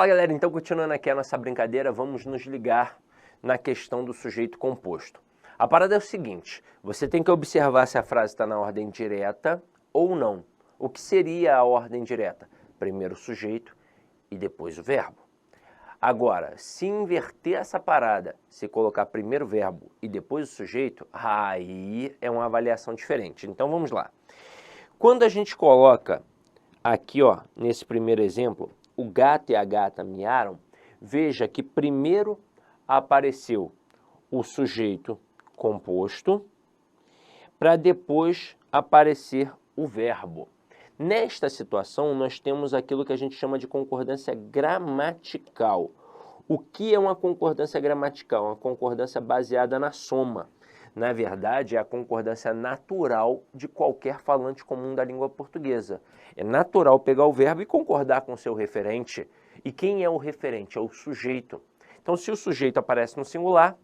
Fala galera, então continuando aqui a nossa brincadeira, vamos nos ligar na questão do sujeito composto. A parada é o seguinte, você tem que observar se a frase está na ordem direta ou não. O que seria a ordem direta? Primeiro o sujeito e depois o verbo. Agora, se inverter essa parada, se colocar primeiro o verbo e depois o sujeito, aí é uma avaliação diferente. Então vamos lá. Quando a gente coloca aqui, ó, nesse primeiro exemplo, o gato e a gata miaram, veja que primeiro apareceu o sujeito composto, para depois aparecer o verbo. Nesta situação, nós temos aquilo que a gente chama de concordância gramatical. O que é uma concordância gramatical? Uma concordância baseada na soma. Na verdade, é a concordância natural de qualquer falante comum da língua portuguesa. É natural pegar o verbo e concordar com o seu referente. E quem é o referente? É o sujeito. Então, se o sujeito aparece no singular,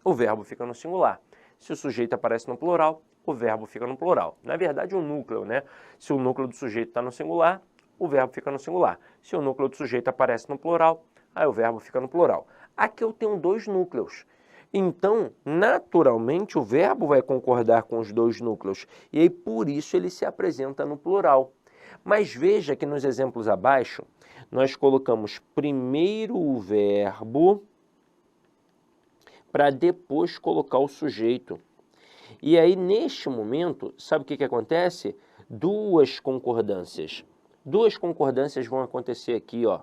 o verbo fica no singular. Se o sujeito aparece no plural, o verbo fica no plural. Na verdade, o núcleo, né? Se o núcleo do sujeito está no singular, o verbo fica no singular. Se o núcleo do sujeito aparece no plural, aí o verbo fica no plural. Aqui eu tenho dois núcleos. Então, naturalmente, o verbo vai concordar com os dois núcleos, e aí por isso ele se apresenta no plural. Mas veja que nos exemplos abaixo, nós colocamos primeiro o verbo para depois colocar o sujeito. E aí, neste momento, sabe o que acontece? Duas concordâncias. Duas concordâncias vão acontecer aqui, ó.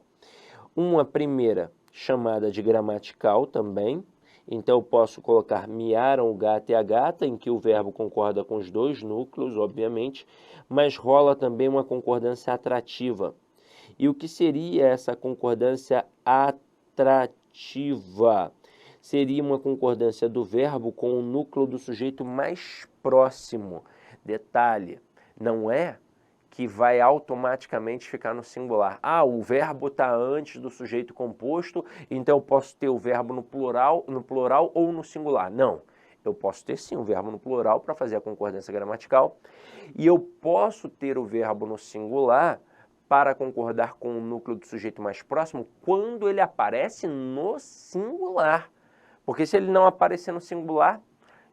Uma primeira chamada de gramatical também. Então, eu posso colocar miaram o gato e a gata, em que o verbo concorda com os dois núcleos, obviamente, mas rola também uma concordância atrativa. E o que seria essa concordância atrativa? Seria uma concordância do verbo com o núcleo do sujeito mais próximo. Detalhe, não é que vai automaticamente ficar no singular. Ah, o verbo está antes do sujeito composto, então eu posso ter o verbo no plural ou no singular. Não, eu posso ter sim o verbo no plural para fazer a concordância gramatical, e eu posso ter o verbo no singular para concordar com o núcleo do sujeito mais próximo quando ele aparece no singular. Porque se ele não aparecer no singular,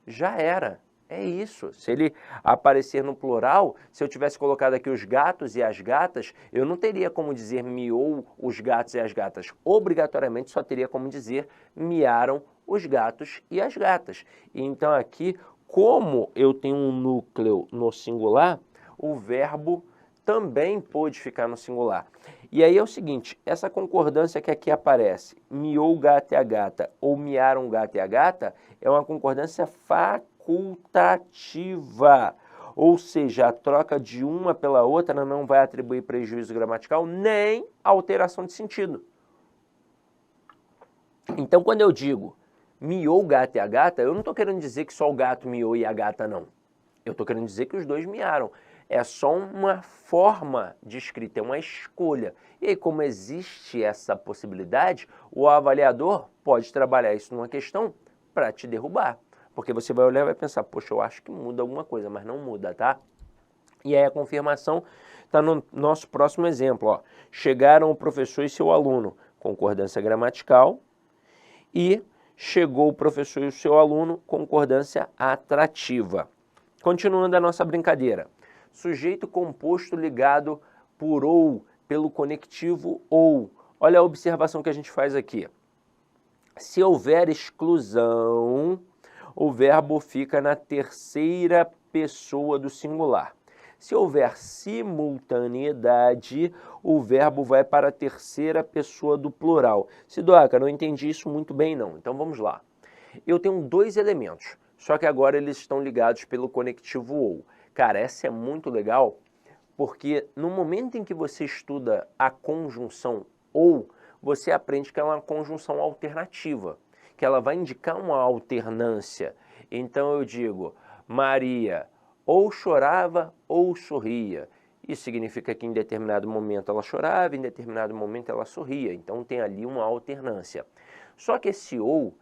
já era. É isso. Se ele aparecer no plural, se eu tivesse colocado aqui os gatos e as gatas, eu não teria como dizer miou os gatos e as gatas. Obrigatoriamente só teria como dizer miaram os gatos e as gatas. Então aqui, como eu tenho um núcleo no singular, o verbo também pode ficar no singular. E aí é o seguinte, essa concordância que aqui aparece, miou o gato e a gata, ou miaram o gato e a gata, é uma concordância facultativa. Ou seja, a troca de uma pela outra não vai atribuir prejuízo gramatical, nem alteração de sentido. Então, quando eu digo miou o gato e a gata, eu não estou querendo dizer que só o gato miou e a gata não. Eu estou querendo dizer que os dois miaram. É só uma forma de escrita, é uma escolha. E aí, como existe essa possibilidade, o avaliador pode trabalhar isso numa questão para te derrubar. Porque você vai olhar e vai pensar, poxa, eu acho que muda alguma coisa, mas não muda, tá? E aí a confirmação está no nosso próximo exemplo, ó. Chegaram o professor e seu aluno, concordância gramatical, e chegou o professor e o seu aluno, concordância atrativa. Continuando a nossa brincadeira. Sujeito composto ligado por ou, pelo conectivo ou. Olha a observação que a gente faz aqui. Se houver exclusão, o verbo fica na terceira pessoa do singular. Se houver simultaneidade, o verbo vai para a terceira pessoa do plural. Sidoca, não entendi isso muito bem não. Então vamos lá. Eu tenho dois elementos, só que agora eles estão ligados pelo conectivo ou. Cara, essa é muito legal, porque no momento em que você estuda a conjunção ou, você aprende que é uma conjunção alternativa, que ela vai indicar uma alternância. Então eu digo, Maria ou chorava ou sorria. Isso significa que em determinado momento ela chorava, em determinado momento ela sorria. Então tem ali uma alternância. Só que esse ou,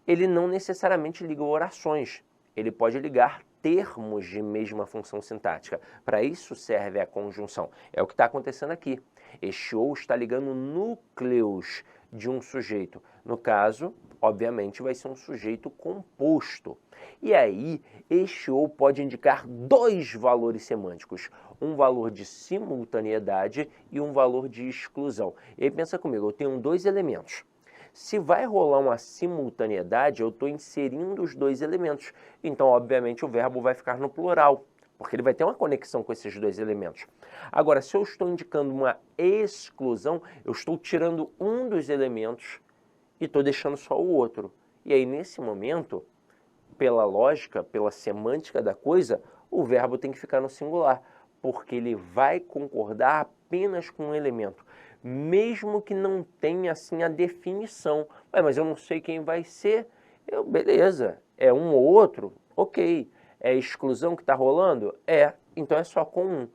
ele não necessariamente liga orações. Ele pode ligar termos de mesma função sintática. Para isso serve a conjunção. É o que está acontecendo aqui. Este ou está ligando núcleos de um sujeito. No caso, obviamente, vai ser um sujeito composto. E aí, este ou pode indicar dois valores semânticos, um valor de simultaneidade e um valor de exclusão. E aí pensa comigo, eu tenho dois elementos. Se vai rolar uma simultaneidade, eu estou inserindo os dois elementos. Então, obviamente, o verbo vai ficar no plural, porque ele vai ter uma conexão com esses dois elementos. Agora, se eu estou indicando uma exclusão, eu estou tirando um dos elementos e estou deixando só o outro. E aí, nesse momento, pela lógica, pela semântica da coisa, o verbo tem que ficar no singular, porque ele vai concordar apenas com um elemento, mesmo que não tenha assim a definição. Mas eu não sei quem vai ser. Beleza, é um ou outro? Ok. É exclusão que está rolando? Então é só com um.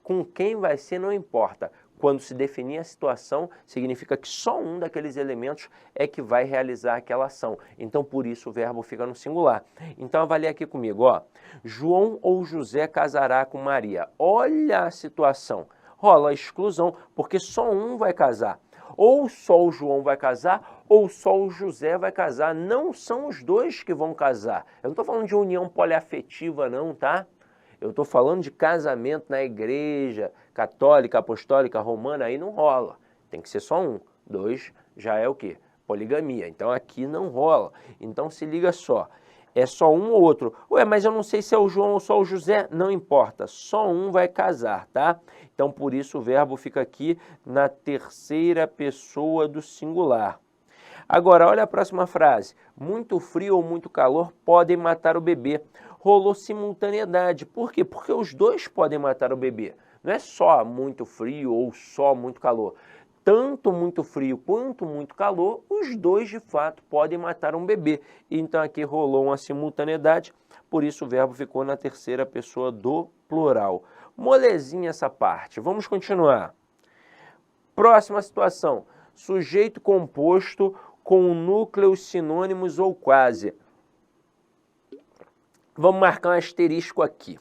Com quem vai ser não importa. Quando se definir a situação, significa que só um daqueles elementos é que vai realizar aquela ação. Então, por isso, o verbo fica no singular. Então, avalie aqui comigo, ó. João ou José casará com Maria. Olha a situação. Rola a exclusão, porque só um vai casar. Ou só o João vai casar, ou só o José vai casar. Não são os dois que vão casar. Eu não estou falando de união poliafetiva, não, tá? Eu estou falando de casamento na igreja católica, apostólica, romana, aí não rola. Tem que ser só um. Dois já é o quê? Poligamia. Então aqui não rola. Então se liga só. É só um ou outro. Mas eu não sei se é o João ou só o José. Não importa. Só um vai casar, tá? Então por isso o verbo fica aqui na terceira pessoa do singular. Agora, olha a próxima frase. Muito frio ou muito calor podem matar o bebê. Rolou simultaneidade. Por quê? Porque os dois podem matar o bebê. Não é só muito frio ou só muito calor. Tanto muito frio quanto muito calor, os dois de fato podem matar um bebê. Então aqui rolou uma simultaneidade, por isso o verbo ficou na terceira pessoa do plural. Molezinha essa parte. Vamos continuar. Próxima situação. Sujeito composto com núcleos sinônimos ou quase. Vamos marcar um asterisco aqui.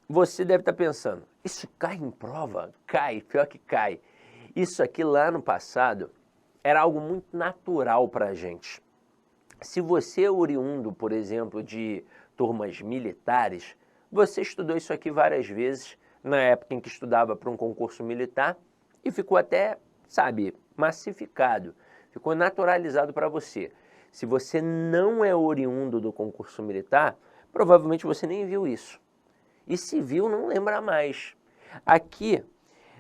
Você deve estar pensando, isso cai em prova? Cai, pior que cai. Isso aqui lá no passado era algo muito natural para a gente. Se você é oriundo, por exemplo, de turmas militares, você estudou isso aqui várias vezes na época em que estudava para um concurso militar e ficou até, sabe, massificado, ficou naturalizado para você. Se você não é oriundo do concurso militar, provavelmente você nem viu isso. E se viu, não lembra mais. Aqui,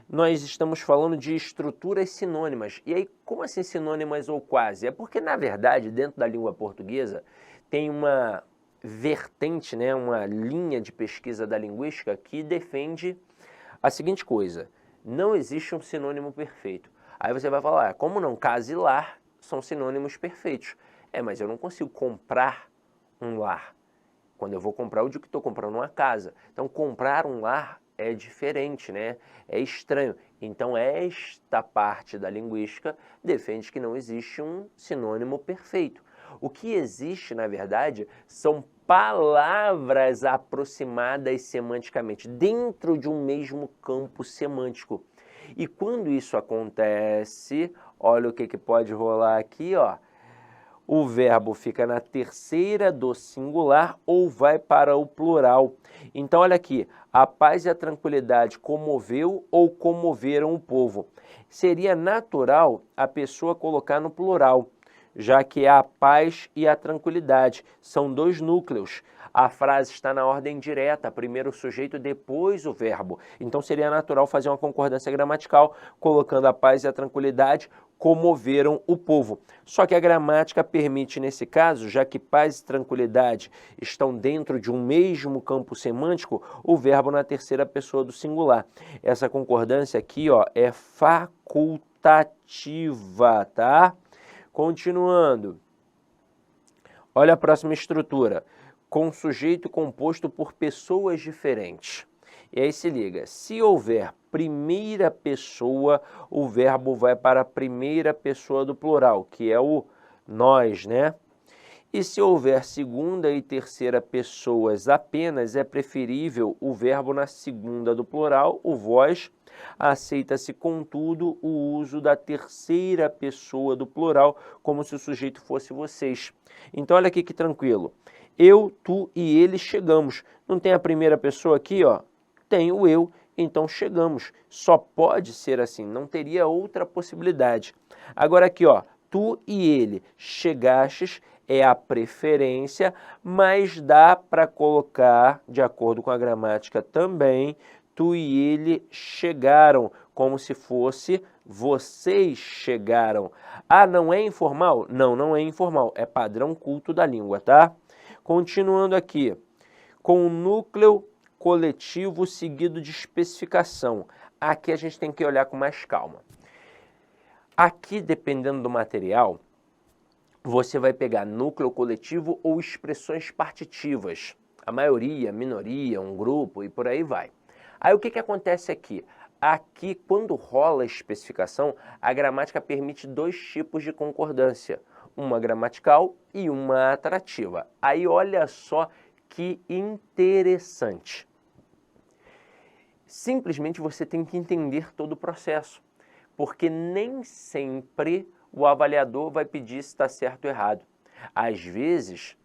nós estamos falando de estruturas sinônimas. E aí, como assim sinônimas ou quase? É porque, na verdade, dentro da língua portuguesa, tem uma vertente, né, uma linha de pesquisa da linguística que defende a seguinte coisa. Não existe um sinônimo perfeito. Aí você vai falar, como não? Casa e lar são sinônimos perfeitos. Mas eu não consigo comprar um lar. Quando eu vou comprar, eu digo que estou comprando uma casa. Então, comprar um lar é diferente, né? É estranho. Então, esta parte da linguística defende que não existe um sinônimo perfeito. O que existe, na verdade, são palavras aproximadas semanticamente, dentro de um mesmo campo semântico. E quando isso acontece, olha o que pode rolar aqui, ó. O verbo fica na terceira do singular ou vai para o plural. Então, olha aqui, a paz e a tranquilidade comoveu ou comoveram o povo. Seria natural a pessoa colocar no plural, já que é a paz e a tranquilidade. São dois núcleos. A frase está na ordem direta, primeiro o sujeito, depois o verbo. Então, seria natural fazer uma concordância gramatical, colocando a paz e a tranquilidade comoveram o povo. Só que a gramática permite, nesse caso, já que paz e tranquilidade estão dentro de um mesmo campo semântico, o verbo na terceira pessoa do singular. Essa concordância aqui, ó, é facultativa, tá? Continuando. Olha a próxima estrutura. Com sujeito composto por pessoas diferentes. E aí se liga, se houver primeira pessoa, o verbo vai para a primeira pessoa do plural, que é o nós, né? E se houver segunda e terceira pessoas apenas, é preferível o verbo na segunda do plural, o vós. Aceita-se, contudo, o uso da terceira pessoa do plural, como se o sujeito fosse vocês. Então, olha aqui que tranquilo. Eu, tu e ele chegamos. Não tem a primeira pessoa aqui, ó? Tem o eu, então chegamos. Só pode ser assim, não teria outra possibilidade. Agora aqui, ó, tu e ele chegastes é a preferência, mas dá para colocar, de acordo com a gramática também, tu e ele chegaram, como se fosse vocês chegaram. Ah, não é informal? Não, não é informal, é padrão culto da língua, tá? Continuando aqui, com o núcleo coletivo seguido de especificação. Aqui a gente tem que olhar com mais calma. Aqui, dependendo do material, você vai pegar núcleo coletivo ou expressões partitivas. A maioria, minoria, um grupo e por aí vai. Aí o que acontece aqui? Aqui, quando rola a especificação, a gramática permite dois tipos de concordância. Uma gramatical e uma atrativa. Aí olha só que interessante. Simplesmente você tem que entender todo o processo, porque nem sempre o avaliador vai pedir se está certo ou errado. Às vezes,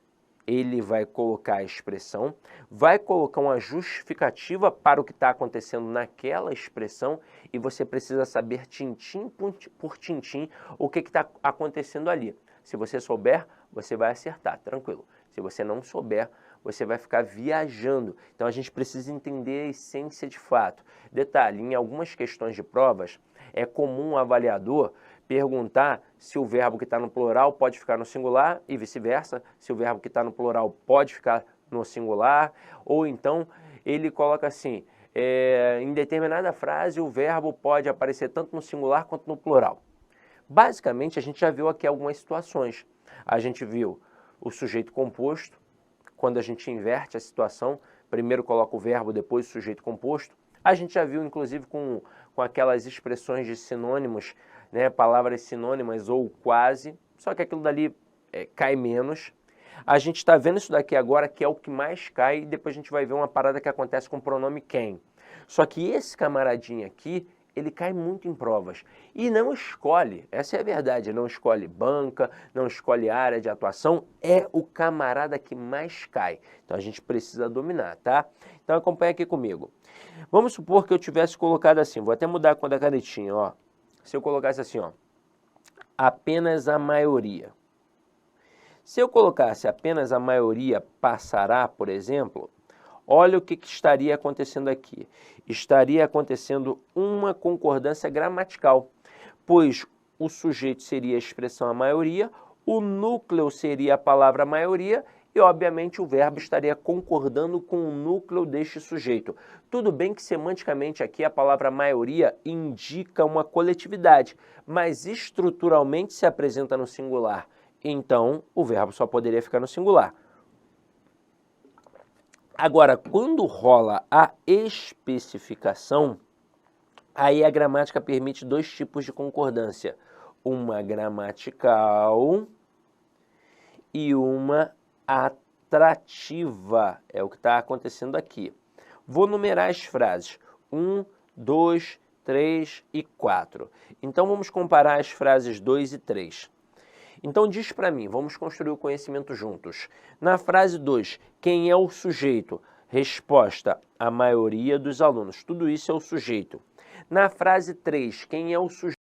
ele vai colocar a expressão, vai colocar uma justificativa para o que está acontecendo naquela expressão e você precisa saber tintim por tintim o que está acontecendo ali. Se você souber, você vai acertar, tranquilo. Se você não souber, você vai ficar viajando. Então a gente precisa entender a essência de fato. Detalhe, em algumas questões de provas, é comum o avaliador perguntar se o verbo que está no plural pode ficar no singular e vice-versa, se o verbo que está no plural pode ficar no singular, ou então ele coloca assim, em determinada frase o verbo pode aparecer tanto no singular quanto no plural. Basicamente, a gente já viu aqui algumas situações. A gente viu o sujeito composto, quando a gente inverte a situação, primeiro coloca o verbo, depois o sujeito composto. A gente já viu, inclusive, com aquelas expressões de sinônimos, né, palavras sinônimas ou quase, só que aquilo dali cai menos. A gente está vendo isso daqui agora, que é o que mais cai, e depois a gente vai ver uma parada que acontece com o pronome quem. Só que esse camaradinho aqui, ele cai muito em provas. E não escolhe, essa é a verdade, não escolhe banca, não escolhe área de atuação, é o camarada que mais cai. Então a gente precisa dominar, tá? Então acompanha aqui comigo. Vamos supor que eu tivesse colocado assim, vou até mudar a cor da canetinha, ó. Se eu colocasse assim, ó, apenas a maioria. Se eu colocasse apenas a maioria passará, por exemplo, olha o que estaria acontecendo aqui. Estaria acontecendo uma concordância gramatical, pois o sujeito seria a expressão a maioria, o núcleo seria a palavra maioria e, obviamente, o verbo estaria concordando com o núcleo deste sujeito. Tudo bem que, semanticamente, aqui a palavra maioria indica uma coletividade, mas estruturalmente se apresenta no singular. Então, o verbo só poderia ficar no singular. Agora, quando rola a especificação, aí a gramática permite dois tipos de concordância. Uma gramatical e uma atrativa. É o que está acontecendo aqui. Vou numerar as frases. 1, 2, 3 e 4. Então, vamos comparar as frases 2 e 3. Então diz para mim, vamos construir o conhecimento juntos. Na frase 2, quem é o sujeito? Resposta, a maioria dos alunos. Tudo isso é o sujeito. Na frase 3, quem é o sujeito?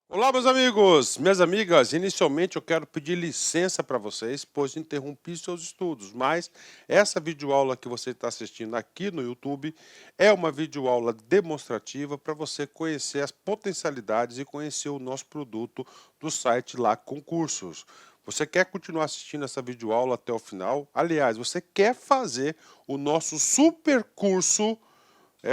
Olá, meus amigos, minhas amigas. Inicialmente eu quero pedir licença para vocês, pois interrompi seus estudos, mas essa videoaula que você está assistindo aqui no YouTube é uma videoaula demonstrativa para você conhecer as potencialidades e conhecer o nosso produto do site Lá Concursos. Você quer continuar assistindo essa videoaula até o final? Aliás, você quer fazer o nosso super curso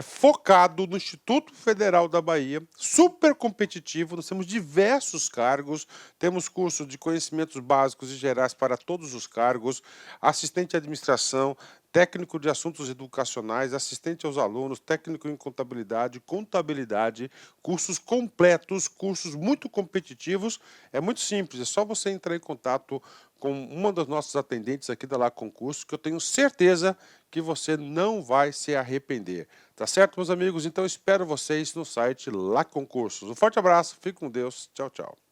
focado no Instituto Federal da Bahia, super competitivo, nós temos diversos cargos, temos curso de conhecimentos básicos e gerais para todos os cargos, assistente de administração, técnico de assuntos educacionais, assistente aos alunos, técnico em contabilidade, contabilidade, cursos completos, cursos muito competitivos. É muito simples, é só você entrar em contato com uma das nossas atendentes aqui da Lá Concurso, que eu tenho certeza que você não vai se arrepender. Tá certo, meus amigos? Então espero vocês no site Lá Concursos. Um forte abraço, fique com Deus, tchau, tchau.